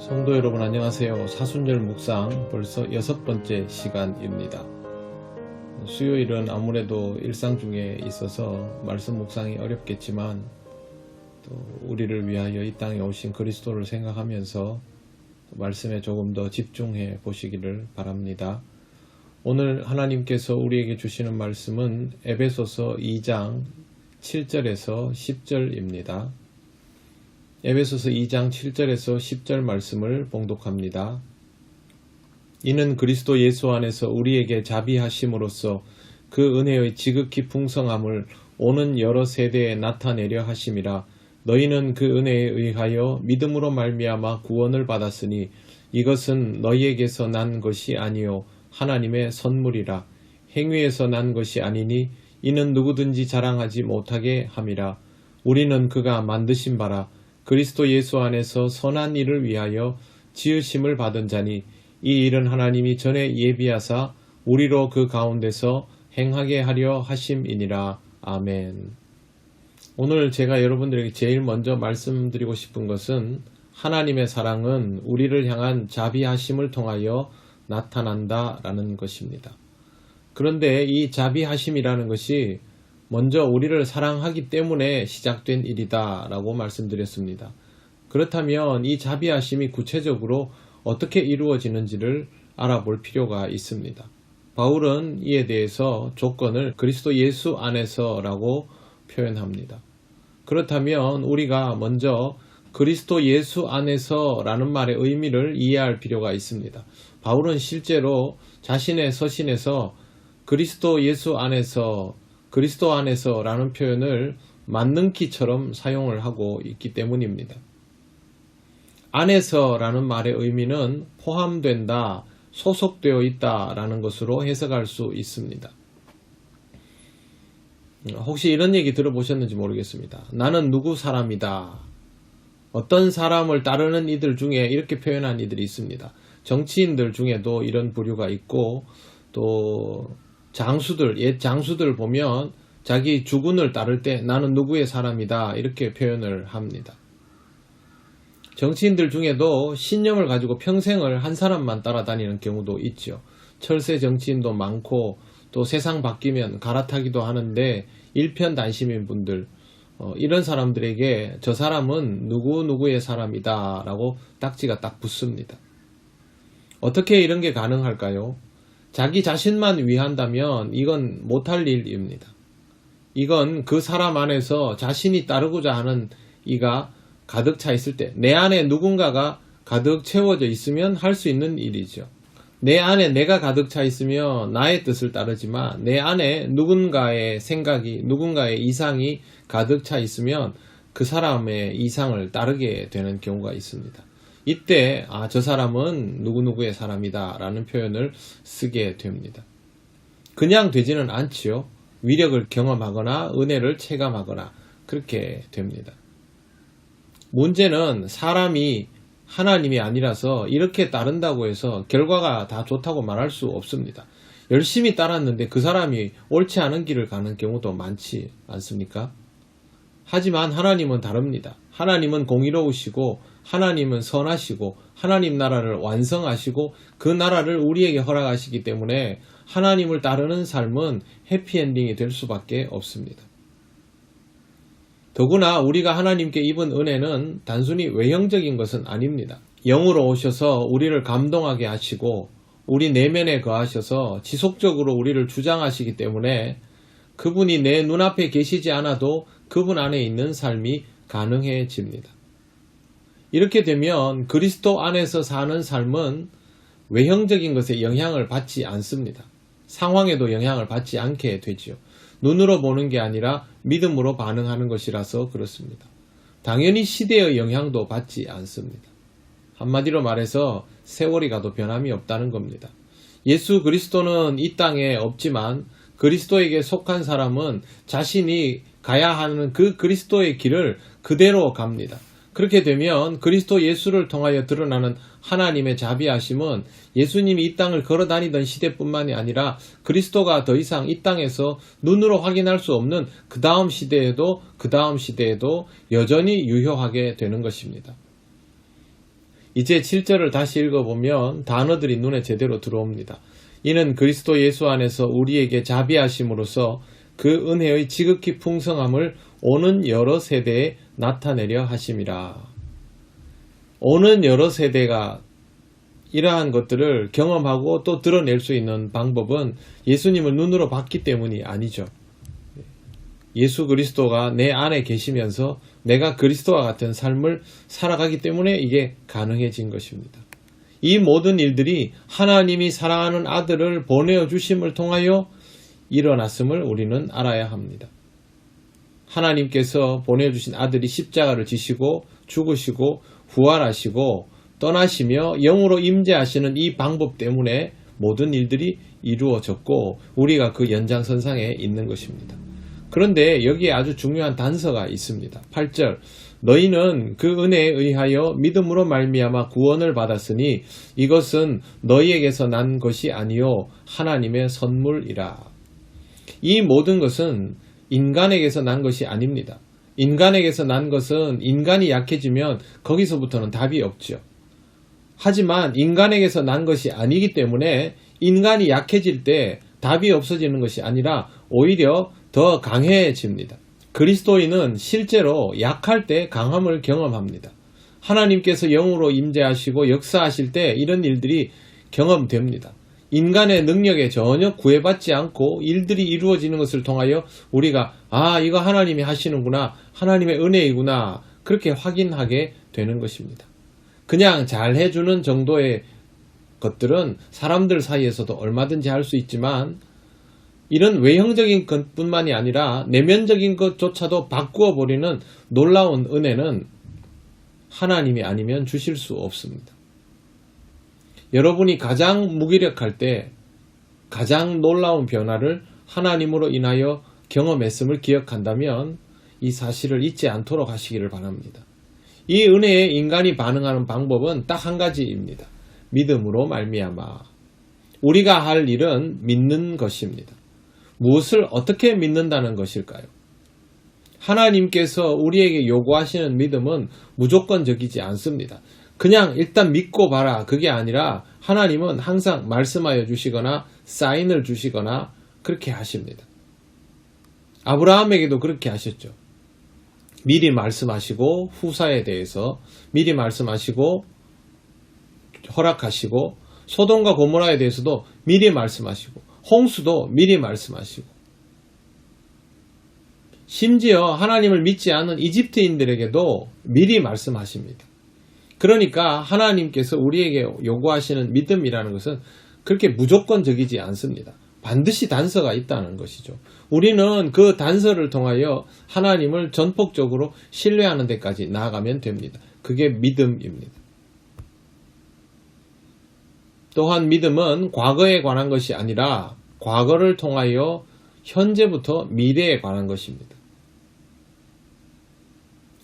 성도 여러분 안녕하세요. 사순절 묵상 벌써 6번째 시간입니다. 수요일은 아무래도 일상 중에 있어서 말씀 묵상이 어렵겠지만 또 우리를 위하여 이 땅에 오신 그리스도를 생각하면서 말씀에 조금 더 집중해 보시기를 바랍니다. 오늘 하나님께서 우리에게 주시는 말씀은 에베소서 2장 7절에서 10절입니다. 에베소서 2장 7절에서 10절 말씀을 봉독합니다. 이는 그리스도 예수 안에서 우리에게 자비하심으로써 그 은혜의 지극히 풍성함을 오는 여러 세대에 나타내려 하심이라. 너희는 그 은혜에 의하여 믿음으로 말미암아 구원을 받았으니 이것은 너희에게서 난 것이 아니요 하나님의 선물이라. 행위에서 난 것이 아니니 이는 누구든지 자랑하지 못하게 함이라. 우리는 그가 만드신 바라 그리스도 예수 안에서 선한 일을 위하여 지으심을 받은 자니 이 일은 하나님이 전에 예비하사 우리로 그 가운데서 행하게 하려 하심이니라. 아멘. 오늘 제가 여러분들에게 제일 먼저 말씀드리고 싶은 것은 하나님의 사랑은 우리를 향한 자비하심을 통하여 나타난다라는 것입니다. 그런데 이 자비하심이라는 것이 먼저 우리를 사랑하기 때문에 시작된 일이다 라고 말씀드렸습니다. 그렇다면 이 자비하심이 구체적으로 어떻게 이루어지는지를 알아볼 필요가 있습니다. 바울은 이에 대해서 조건을 그리스도 예수 안에서 라고 표현합니다. 그렇다면 우리가 먼저 그리스도 예수 안에서 라는 말의 의미를 이해할 필요가 있습니다. 바울은 실제로 자신의 서신에서 그리스도 예수 안에서 그리스도 안에서 라는 표현을 만능키처럼 사용을 하고 있기 때문입니다. 안에서 라는 말의 의미는 포함된다, 소속되어 있다 라는 것으로 해석할 수 있습니다. 혹시 이런 얘기 들어보셨는지 모르겠습니다. 나는 누구 사람이다. 어떤 사람을 따르는 이들 중에 이렇게 표현한 이들이 있습니다. 정치인들 중에도 이런 부류가 있고 또 옛 장수들 보면 자기 주군을 따를 때 나는 누구의 사람이다 이렇게 표현을 합니다. 정치인들 중에도 신념을 가지고 평생을 한 사람만 따라다니는 경우도 있죠. 철새 정치인도 많고 또 세상 바뀌면 갈아타기도 하는데 일편단심인 분들 이런 사람들에게 저 사람은 누구의 사람이다 라고 딱지가 딱 붙습니다. 어떻게 이런 게 가능할까요? 자기 자신만 위한다면 이건 못할 일입니다. 이건 그 사람 안에서 자신이 따르고자 하는 이가 가득 차 있을 때 내 안에 누군가가 가득 채워져 있으면 할 수 있는 일이죠. 내 안에 내가 가득 차 있으면 나의 뜻을 따르지만 내 안에 누군가의 생각이 누군가의 이상이 가득 차 있으면 그 사람의 이상을 따르게 되는 경우가 있습니다. 이때 저 사람은 누구누구의 사람이다 라는 표현을 쓰게 됩니다. 그냥 되지는 않지요. 위력을 경험하거나 은혜를 체감하거나 그렇게 됩니다. 문제는 사람이 하나님이 아니라서 이렇게 따른다고 해서 결과가 다 좋다고 말할 수 없습니다. 열심히 따랐는데 그 사람이 옳지 않은 길을 가는 경우도 많지 않습니까? 하지만 하나님은 다릅니다. 하나님은 공의로우시고 하나님은 선하시고 하나님 나라를 완성하시고 그 나라를 우리에게 허락하시기 때문에 하나님을 따르는 삶은 해피엔딩이 될 수밖에 없습니다. 더구나 우리가 하나님께 입은 은혜는 단순히 외형적인 것은 아닙니다. 영으로 오셔서 우리를 감동하게 하시고 우리 내면에 거하셔서 지속적으로 우리를 주장하시기 때문에 그분이 내 눈앞에 계시지 않아도 그분 안에 있는 삶이 가능해집니다. 이렇게 되면 그리스도 안에서 사는 삶은 외형적인 것에 영향을 받지 않습니다. 상황에도 영향을 받지 않게 되죠. 눈으로 보는 게 아니라 믿음으로 반응하는 것이라서 그렇습니다. 당연히 시대의 영향도 받지 않습니다. 한마디로 말해서 세월이 가도 변함이 없다는 겁니다. 예수 그리스도는 이 땅에 없지만 그리스도에게 속한 사람은 자신이 가야 하는 그 그리스도의 길을 그대로 갑니다. 그렇게 되면 그리스도 예수를 통하여 드러나는 하나님의 자비하심은 예수님이 이 땅을 걸어 다니던 시대뿐만이 아니라 그리스도가 더 이상 이 땅에서 눈으로 확인할 수 없는 그 다음 시대에도 여전히 유효하게 되는 것입니다. 이제 7절을 다시 읽어보면 단어들이 눈에 제대로 들어옵니다. 이는 그리스도 예수 안에서 우리에게 자비하심으로써 그 은혜의 지극히 풍성함을 오는 여러 세대에 나타내려 하심이라. 오는 여러 세대가 이러한 것들을 경험하고 또 드러낼 수 있는 방법은 예수님을 눈으로 봤기 때문이 아니죠. 예수 그리스도가 내 안에 계시면서 내가 그리스도와 같은 삶을 살아가기 때문에 이게 가능해진 것입니다. 이 모든 일들이 하나님이 사랑하는 아들을 보내어 주심을 통하여 일어났음을 우리는 알아야 합니다. 하나님께서 보내주신 아들이 십자가를 지시고 죽으시고 부활하시고 떠나시며 영으로 임재하시는 이 방법 때문에 모든 일들이 이루어졌고 우리가 그 연장선상에 있는 것입니다. 그런데 여기에 아주 중요한 단서가 있습니다. 8절 너희는 그 은혜에 의하여 믿음으로 말미암아 구원을 받았으니 이것은 너희에게서 난 것이 아니요 하나님의 선물이라. 이 모든 것은 인간에게서 난 것이 아닙니다. 인간에게서 난 것은 인간이 약해지면 거기서부터는 답이 없죠. 하지만 인간에게서 난 것이 아니기 때문에 인간이 약해질 때 답이 없어지는 것이 아니라 오히려 더 강해집니다. 그리스도인은 실제로 약할 때 강함을 경험합니다. 하나님께서 영으로 임재하시고 역사하실 때 이런 일들이 경험됩니다. 인간의 능력에 전혀 구애받지 않고 일들이 이루어지는 것을 통하여 우리가 이거 하나님이 하시는구나, 하나님의 은혜이구나 그렇게 확인하게 되는 것입니다. 그냥 잘 해주는 정도의 것들은 사람들 사이에서도 얼마든지 할 수 있지만 이런 외형적인 것뿐만이 아니라 내면적인 것조차도 바꾸어 버리는 놀라운 은혜는 하나님이 아니면 주실 수 없습니다. 여러분이 가장 무기력할 때 가장 놀라운 변화를 하나님으로 인하여 경험했음을 기억한다면 이 사실을 잊지 않도록 하시기를 바랍니다. 이 은혜에 인간이 반응하는 방법은 딱 한 가지입니다. 믿음으로 말미암아. 우리가 할 일은 믿는 것입니다. 무엇을 어떻게 믿는다는 것일까요? 하나님께서 우리에게 요구하시는 믿음은 무조건적이지 않습니다. 그냥 일단 믿고 봐라 그게 아니라 하나님은 항상 말씀하여 주시거나 사인을 주시거나 그렇게 하십니다. 아브라함에게도 그렇게 하셨죠. 미리 말씀하시고 후사에 대해서 미리 말씀하시고 허락하시고 소돔과 고모라에 대해서도 미리 말씀하시고 홍수도 미리 말씀하시고 심지어 하나님을 믿지 않는 이집트인들에게도 미리 말씀하십니다. 그러니까 하나님께서 우리에게 요구하시는 믿음이라는 것은 그렇게 무조건적이지 않습니다. 반드시 단서가 있다는 것이죠. 우리는 그 단서를 통하여 하나님을 전폭적으로 신뢰하는 데까지 나아가면 됩니다. 그게 믿음입니다. 또한 믿음은 과거에 관한 것이 아니라 과거를 통하여 현재부터 미래에 관한 것입니다.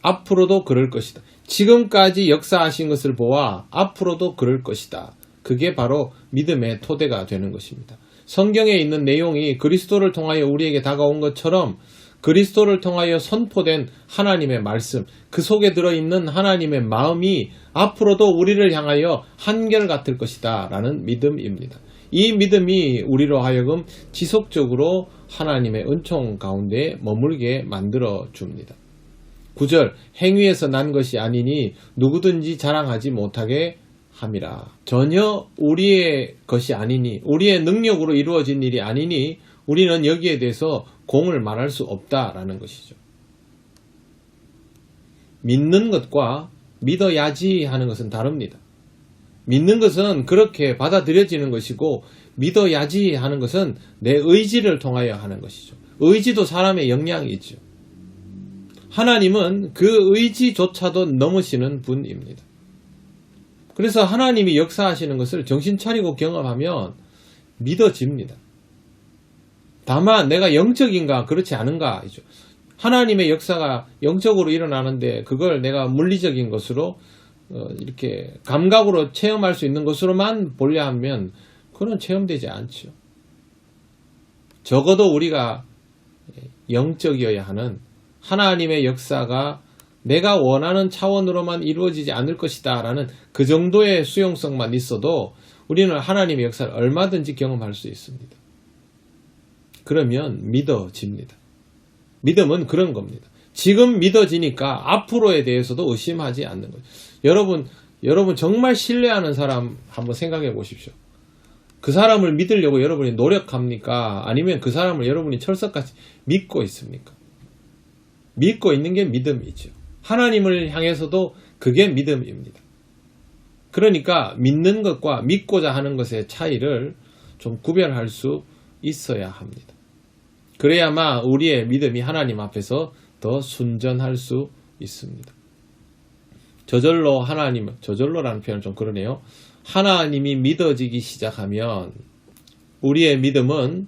앞으로도 그럴 것이다. 지금까지 역사하신 것을 보아 앞으로도 그럴 것이다. 그게 바로 믿음의 토대가 되는 것입니다. 성경에 있는 내용이 그리스도를 통하여 우리에게 다가온 것처럼 그리스도를 통하여 선포된 하나님의 말씀, 그 속에 들어있는 하나님의 마음이 앞으로도 우리를 향하여 한결같을 것이다 라는 믿음입니다. 이 믿음이 우리로 하여금 지속적으로 하나님의 은총 가운데 머물게 만들어 줍니다. 9절 행위에서 난 것이 아니니 누구든지 자랑하지 못하게 함이라. 전혀 우리의 것이 아니니 우리의 능력으로 이루어진 일이 아니니 우리는 여기에 대해서 공을 말할 수 없다라는 것이죠. 믿는 것과 믿어야지 하는 것은 다릅니다. 믿는 것은 그렇게 받아들여지는 것이고 믿어야지 하는 것은 내 의지를 통하여 하는 것이죠. 의지도 사람의 역량이 있죠. 하나님은 그 의지조차도 넘으시는 분입니다. 그래서 하나님이 역사하시는 것을 정신 차리고 경험하면 믿어집니다. 다만 내가 영적인가 그렇지 않은가이죠. 하나님의 역사가 영적으로 일어나는데 그걸 내가 물리적인 것으로 이렇게 감각으로 체험할 수 있는 것으로만 보려 하면 그건 체험되지 않죠. 적어도 우리가 영적이어야 하는 하나님의 역사가 내가 원하는 차원으로만 이루어지지 않을 것이다 라는 그 정도의 수용성만 있어도 우리는 하나님의 역사를 얼마든지 경험할 수 있습니다. 그러면 믿어집니다. 믿음은 그런 겁니다. 지금 믿어지니까 앞으로에 대해서도 의심하지 않는 거예요. 여러분 정말 신뢰하는 사람 한번 생각해 보십시오. 그 사람을 믿으려고 여러분이 노력합니까? 아니면 그 사람을 여러분이 철석같이 믿고 있습니까? 믿고 있는 게 믿음이죠. 하나님을 향해서도 그게 믿음입니다. 그러니까 믿는 것과 믿고자 하는 것의 차이를 좀 구별할 수 있어야 합니다. 그래야만 우리의 믿음이 하나님 앞에서 더 순전할 수 있습니다. 저절로라는 표현은 좀 그러네요. 하나님이 믿어지기 시작하면 우리의 믿음은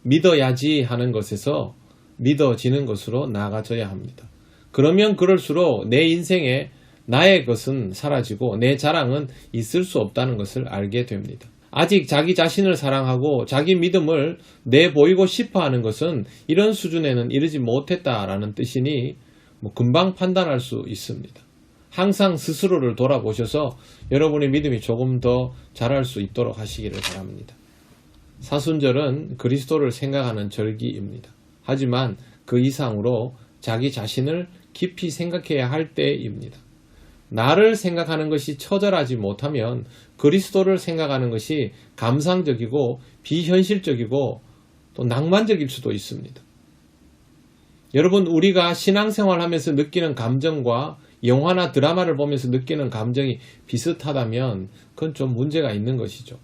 믿어야지 하는 것에서 믿어지는 것으로 나아가져야 합니다. 그러면 그럴수록 내 인생에 나의 것은 사라지고 내 자랑은 있을 수 없다는 것을 알게 됩니다. 아직 자기 자신을 사랑하고 자기 믿음을 내보이고 싶어하는 것은 이런 수준에는 이르지 못했다라는 뜻이니 금방 판단할 수 있습니다. 항상 스스로를 돌아보셔서 여러분의 믿음이 조금 더 자랄 수 있도록 하시기를 바랍니다. 사순절은 그리스도를 생각하는 절기입니다. 하지만 그 이상으로 자기 자신을 깊이 생각해야 할 때입니다. 나를 생각하는 것이 처절하지 못하면 그리스도를 생각하는 것이 감상적이고 비현실적이고 또 낭만적일 수도 있습니다. 여러분, 우리가 신앙생활하면서 느끼는 감정과 영화나 드라마를 보면서 느끼는 감정이 비슷하다면 그건 좀 문제가 있는 것이죠.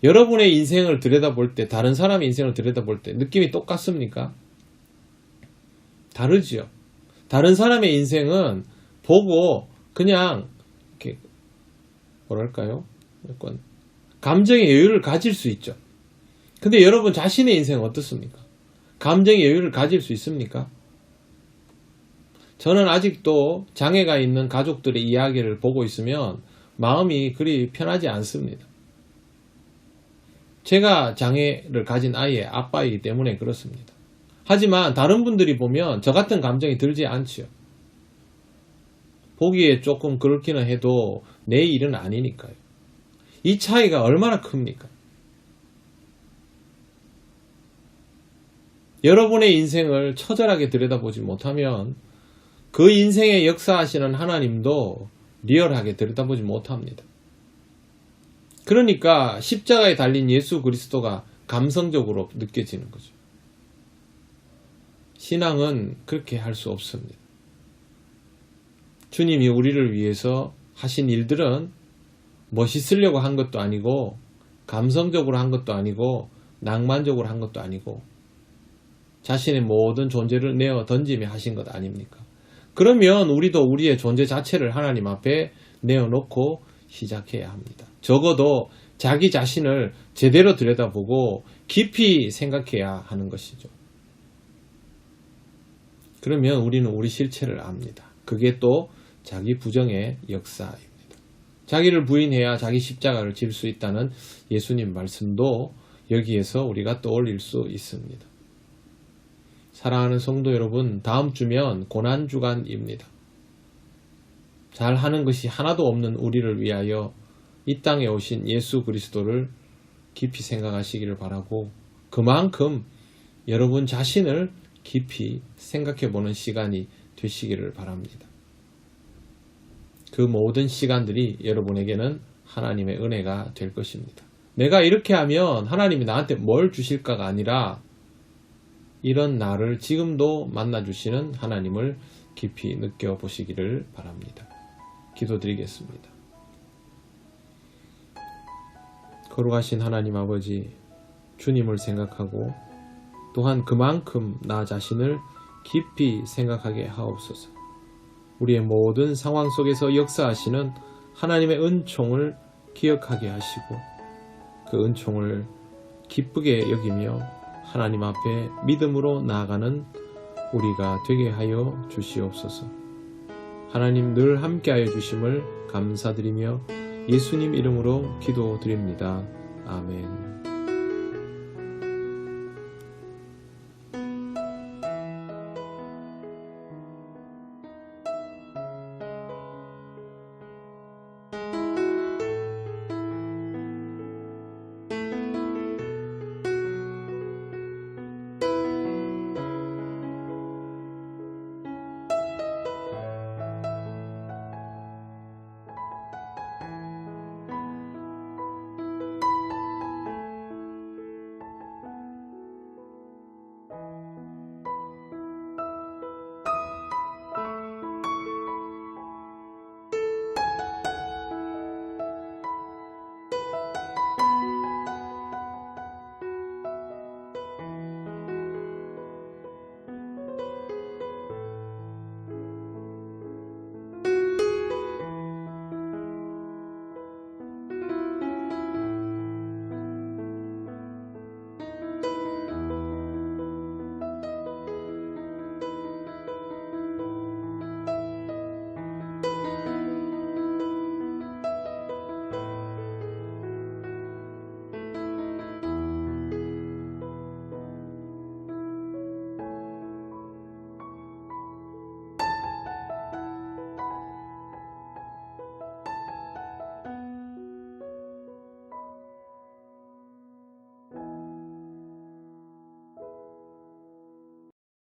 여러분의 인생을 들여다볼 때, 다른 사람의 인생을 들여다볼 때 느낌이 똑같습니까? 다르지요. 다른 사람의 인생은 보고 그냥 이렇게 약간 감정의 여유를 가질 수 있죠. 근데 여러분 자신의 인생은 어떻습니까? 감정의 여유를 가질 수 있습니까? 저는 아직도 장애가 있는 가족들의 이야기를 보고 있으면 마음이 그리 편하지 않습니다. 제가 장애를 가진 아이의 아빠이기 때문에 그렇습니다. 하지만 다른 분들이 보면 저 같은 감정이 들지 않지요. 보기에 조금 그렇기는 해도 내 일은 아니니까요. 이 차이가 얼마나 큽니까? 여러분의 인생을 처절하게 들여다보지 못하면 그 인생에 역사하시는 하나님도 리얼하게 들여다보지 못합니다. 그러니까 십자가에 달린 예수 그리스도가 감성적으로 느껴지는 거죠. 신앙은 그렇게 할 수 없습니다. 주님이 우리를 위해서 하신 일들은 멋있으려고 한 것도 아니고 감성적으로 한 것도 아니고 낭만적으로 한 것도 아니고 자신의 모든 존재를 내어 던지며 하신 것 아닙니까? 그러면 우리도 우리의 존재 자체를 하나님 앞에 내어놓고 시작해야 합니다. 적어도 자기 자신을 제대로 들여다보고 깊이 생각해야 하는 것이죠. 그러면 우리는 우리 실체를 압니다. 그게 또 자기 부정의 역사입니다. 자기를 부인해야 자기 십자가를 질 수 있다는 예수님 말씀도 여기에서 우리가 떠올릴 수 있습니다. 사랑하는 성도 여러분, 다음 주면 고난주간입니다. 잘하는 것이 하나도 없는 우리를 위하여 이 땅에 오신 예수 그리스도를 깊이 생각하시기를 바라고 그만큼 여러분 자신을 깊이 생각해 보는 시간이 되시기를 바랍니다. 그 모든 시간들이 여러분에게는 하나님의 은혜가 될 것입니다. 내가 이렇게 하면 하나님이 나한테 뭘 주실까가 아니라 이런 나를 지금도 만나주시는 하나님을 깊이 느껴보시기를 바랍니다. 기도드리겠습니다. 거룩하신 하나님 아버지, 주님을 생각하고 또한 그만큼 나 자신을 깊이 생각하게 하옵소서. 우리의 모든 상황 속에서 역사하시는 하나님의 은총을 기억하게 하시고 그 은총을 기쁘게 여기며 하나님 앞에 믿음으로 나아가는 우리가 되게 하여 주시옵소서. 하나님 늘 함께하여 주심을 감사드리며 예수님 이름으로 기도드립니다. 아멘.